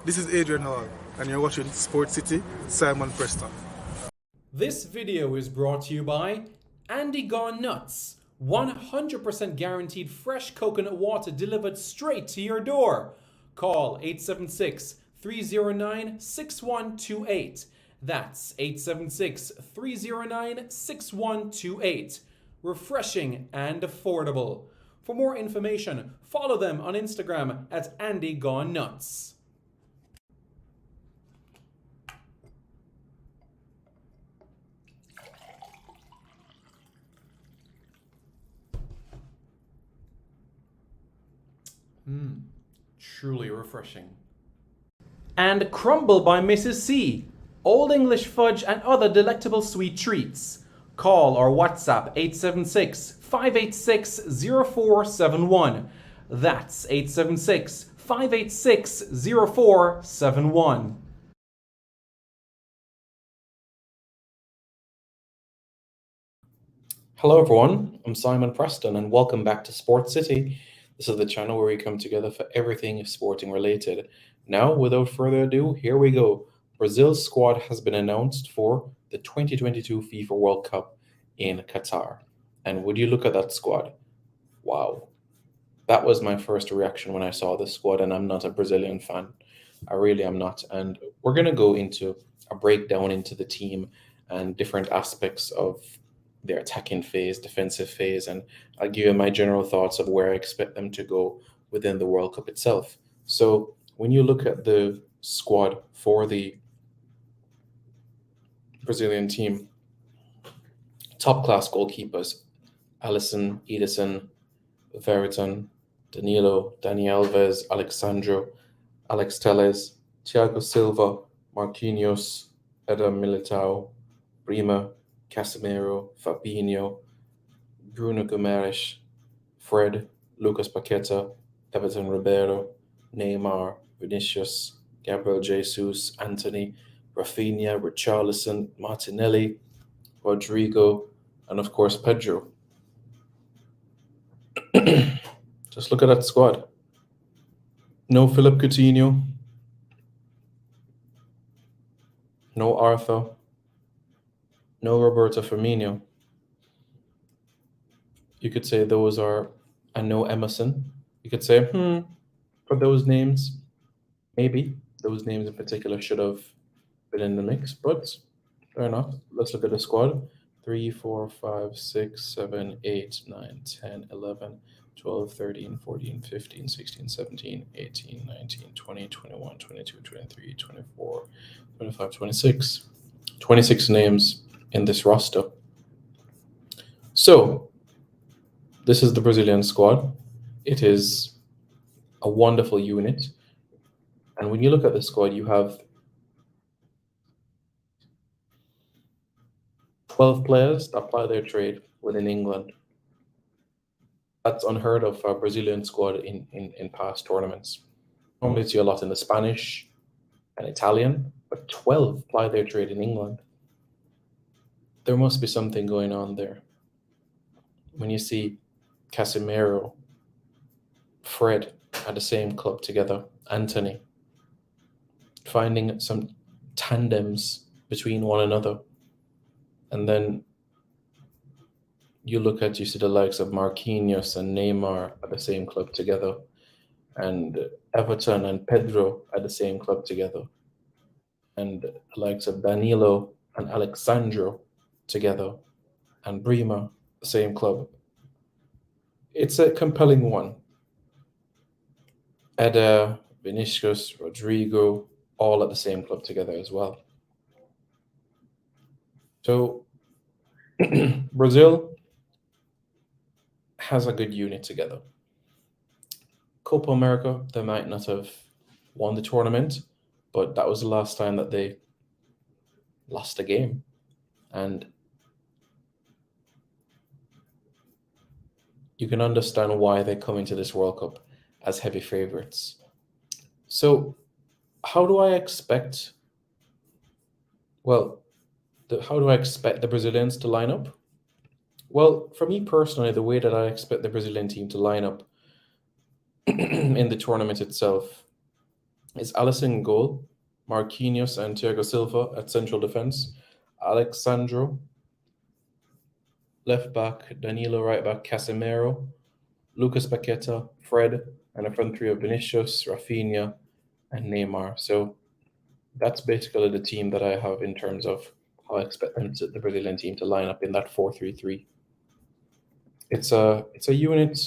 This is Adrian Hall, and you're watching Sports City, Simon Preston. This video is brought to you by Andy Gone Nuts. 100% guaranteed fresh coconut water delivered straight to your door. Call 876-309-6128. That's 876-309-6128. Refreshing and affordable. For more information, follow them on Instagram at Andy Gone Nuts. Truly refreshing. And Crumble by Mrs. C. Old English fudge and other delectable sweet treats. Call or WhatsApp 876-586-0471. That's 876-586-0471. Hello everyone, I'm Simon Preston and welcome back to Sports City. This is the channel where we come together for everything sporting related. Now, without further ado, here we go. Brazil's squad has been announced for the 2022 FIFA World Cup in Qatar. And would you look at that squad? Wow. That was my first reaction when I saw this squad, and I'm not a Brazilian fan. I really am not. And we're going to go into a breakdown into the team and different aspects of their attacking phase, defensive phase, and I'll give you my general thoughts of where I expect them to go within the World Cup itself. So when you look at the squad for the Brazilian team, top class goalkeepers, Alisson, Edison, Veriton, Danilo, Dani Alves, Alexandro, Alex Telles, Thiago Silva, Marquinhos, Eder Militao, Brima, Casemiro, Fabinho, Bruno Guimaraes, Fred, Lucas Paqueta, Everton Ribeiro, Neymar, Vinicius, Gabriel Jesus, Anthony, Rafinha, Richarlison, Martinelli, Rodrigo, and of course Pedro. Just look at that squad. No Philip Coutinho, no Arthur, no Roberto Firmino. You could say those are, and no Emerson. You could say, for those names, maybe those names in particular should have been in the mix, but fair enough. Let's look at the squad. 3, 4, 5, 6, 7, 8, 9, 10, 11, 12, 13, 14, 15, 16, 17, 18, 19, 20, 21, 22, 23, 24, 25, 26. 26 names in this roster. So this is the Brazilian squad. It is a wonderful unit. And when you look at the squad, you have 12 players that ply their trade within England. That's unheard of for a Brazilian squad in past tournaments. Normally see a lot in the Spanish and Italian, but 12 ply their trade in England. There must be something going on there. When you see Casemiro, Fred at the same club together, Anthony, finding some tandems between one another. And then you see the likes of Marquinhos and Neymar at the same club together, and Everton and Pedro at the same club together, and the likes of Danilo and Alexandro together, and Brima, the same club. It's a compelling one. Eder, Vinicius, Rodrigo, all at the same club together as well. So Brazil has a good unit together. Copa America, they might not have won the tournament, but that was the last time that they lost a game. And you can understand why they come into this World Cup as heavy favorites. So how do I expect the Brazilians to line up? Well, for me personally, the way that I expect the Brazilian team to line up in the tournament itself is Alisson in goal, Marquinhos and Thiago Silva at central defence, Alexandro left back, Danilo right back, Casemiro, Lucas Paqueta, Fred, and a front three of Vinicius, Rafinha, and Neymar. So that's basically the team that I have in terms of how I expect the Brazilian team to line up in that 4-3-3. It's a unit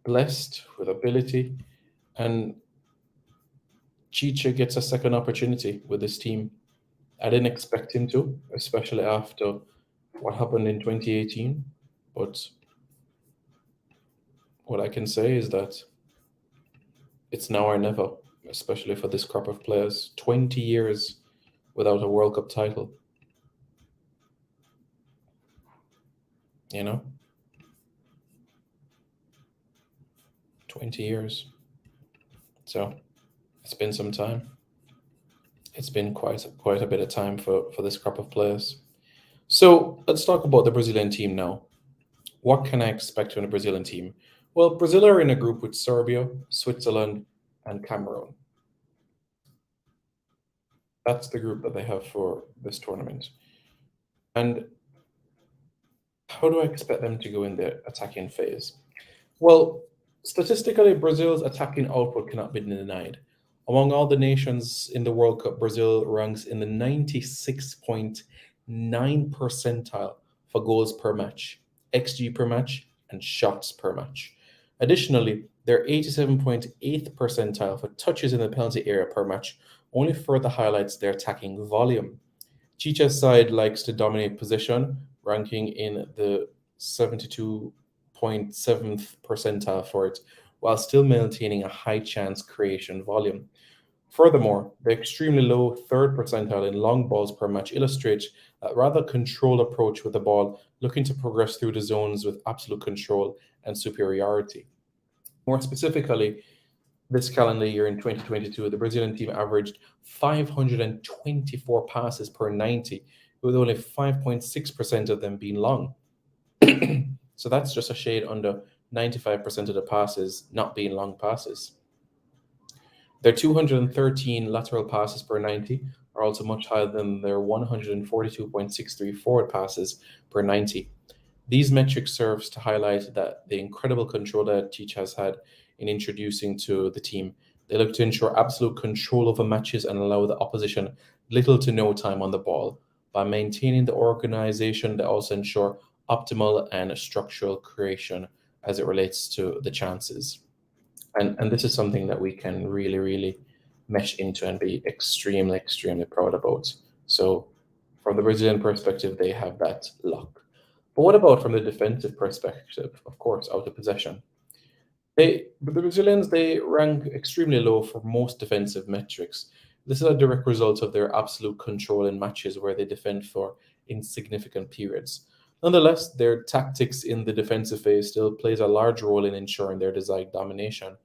blessed with ability, and Chicha gets a second opportunity with this team. I didn't expect him to, especially after what happened in 2018. But what I can say is that it's now or never, especially for this crop of players. 20 years without a World Cup title. You know? 20 years. So it's been some time. It's been quite a bit of time for this crop of players. So let's talk about the Brazilian team now. What can I expect from the Brazilian team? Well, Brazil are in a group with Serbia, Switzerland, and Cameroon. That's the group that they have for this tournament. And how do I expect them to go in the attacking phase? Well, statistically, Brazil's attacking output cannot be denied. Among all the nations in the World Cup, Brazil ranks in the 96.9 percentile for goals per match, XG per match, and shots per match. Additionally, they're 87.8th percentile for touches in the penalty area per match, only further highlights their attacking volume. Chicha's side likes to dominate possession, ranking in the 72.7th percentile for it, while still maintaining a high chance creation volume. Furthermore, the extremely low third percentile in long balls per match illustrates a rather controlled approach with the ball, looking to progress through the zones with absolute control and superiority. More specifically, this calendar year in 2022, the Brazilian team averaged 524 passes per 90, with only 5.6% of them being long. So that's just a shade under 95% of the passes not being long passes. Their 213 lateral passes per 90 are also much higher than their 142.63 forward passes per 90. These metrics serves to highlight that the incredible control that Teach has had in introducing to the team. They look to ensure absolute control over matches and allow the opposition little to no time on the ball. By maintaining the organization, they also ensure optimal and structural creation as it relates to the chances. And this is something that we can really mesh into and be extremely proud about. So from the Brazilian perspective, they have that luck. But what about from the defensive perspective? Of course, out of possession. The Brazilians, they rank extremely low for most defensive metrics. This is a direct result of their absolute control in matches where they defend for insignificant periods. Nonetheless, their tactics in the defensive phase still plays a large role in ensuring their desired domination.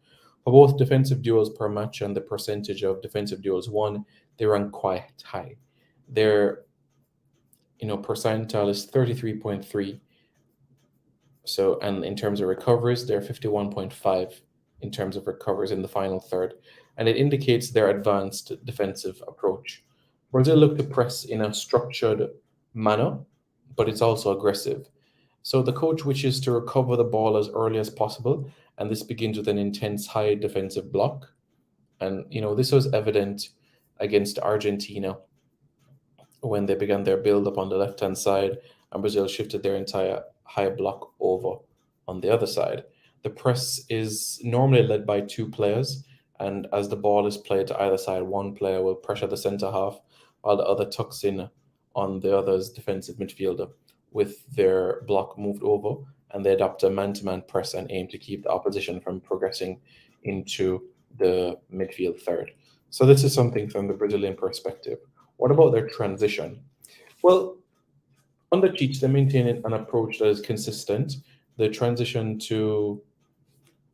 For both defensive duels per match and the percentage of defensive duels won, they rank quite high. Their percentile is 33.3. So, and in terms of recoveries, they're 51.5 in terms of recoveries in the final third, and it indicates their advanced defensive approach. Brazil look to press in a structured manner, but it's also aggressive. So the coach wishes to recover the ball as early as possible, and this begins with an intense high defensive block. And this was evident against Argentina when they began their build up on the left-hand side, and Brazil shifted their entire high block over on the other side. The press is normally led by two players, and as the ball is played to either side, one player will pressure the center half, while the other tucks in on the other's defensive midfielder with their block moved over, and they adopt a man-to-man press and aim to keep the opposition from progressing into the midfield third. So this is something from the Brazilian perspective. What about their transition? Well, on the Cheats, they're maintaining an approach that is consistent. The transition to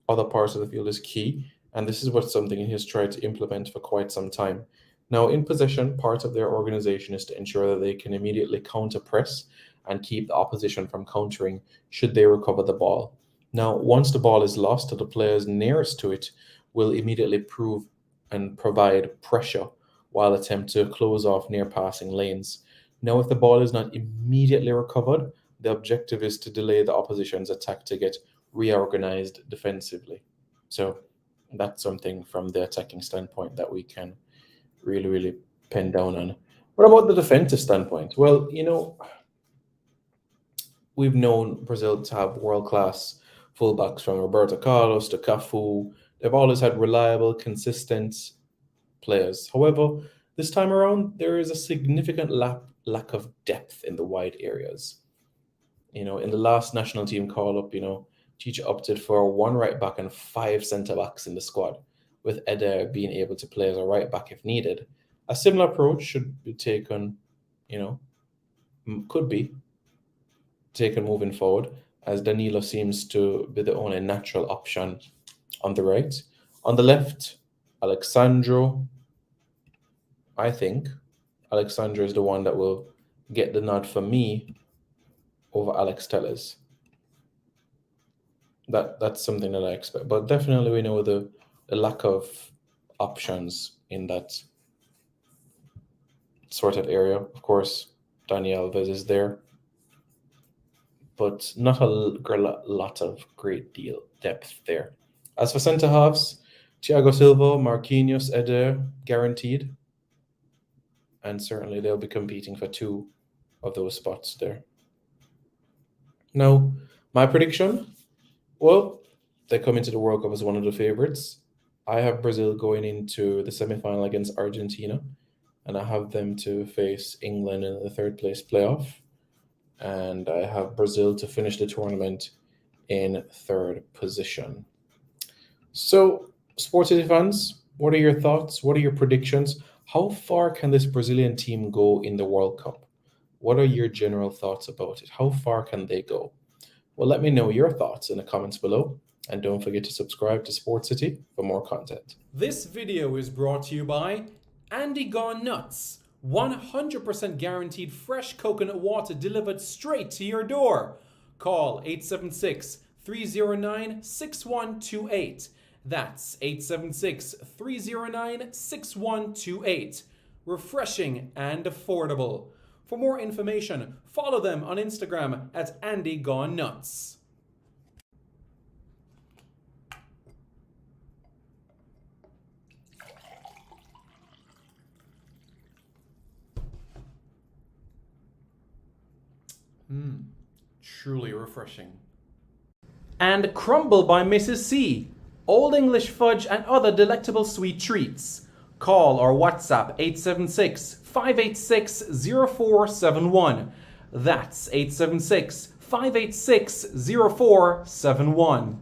other parts of the field is key, and this is what something he has tried to implement for quite some time. Now, in possession, part of their organization is to ensure that they can immediately counter press and keep the opposition from countering should they recover the ball. Now, once the ball is lost, the players nearest to it will immediately prove and provide pressure while attempt to close off near passing lanes. Now, if the ball is not immediately recovered, the objective is to delay the opposition's attack to get reorganized defensively. So that's something from the attacking standpoint that we can really, really pen down on. What about the defensive standpoint? Well, we've known Brazil to have world-class fullbacks from Roberto Carlos to Cafu. They've always had reliable, consistent players. However, this time around, there is a significant lack of depth in the wide areas. In the last national team call-up, Chicha opted for one right back and 5 centre-backs in the squad, with Eder being able to play as a right back if needed. A similar approach should be taken, could be taken moving forward, as Danilo seems to be the only natural option on the right. On the left, Alexandro. I think Alexandro is the one that will get the nod for me over Alex Telles. That's something that I expect. But definitely we know the lack of options in that sort of area. Of course, Dani Alves is there, but not a lot of great deal depth there. As for centre halves, Thiago Silva, Marquinhos, Eder, guaranteed. And certainly they'll be competing for 2 of those spots there. Now, my prediction, well, they come into the World Cup as one of the favorites. I have Brazil going into the semi-final against Argentina, and I have them to face England in the 3rd place playoff. And I have Brazil to finish the tournament in 3rd position. So, Sports City fans, what are your thoughts? What are your predictions? How far can this Brazilian team go in the World Cup? What are your general thoughts about it? How far can they go? Well, let me know your thoughts in the comments below. And don't forget to subscribe to Sports City for more content. This video is brought to you by Andy Gone Nuts. 100% guaranteed fresh coconut water delivered straight to your door. Call 876-309-6128. That's 876-309-6128. Refreshing and affordable. For more information, follow them on Instagram at Andy Gone Nuts. Truly refreshing. And Crumble by Mrs. C. Old English fudge and other delectable sweet treats. Call or WhatsApp 876-586-0471. That's 876-586-0471.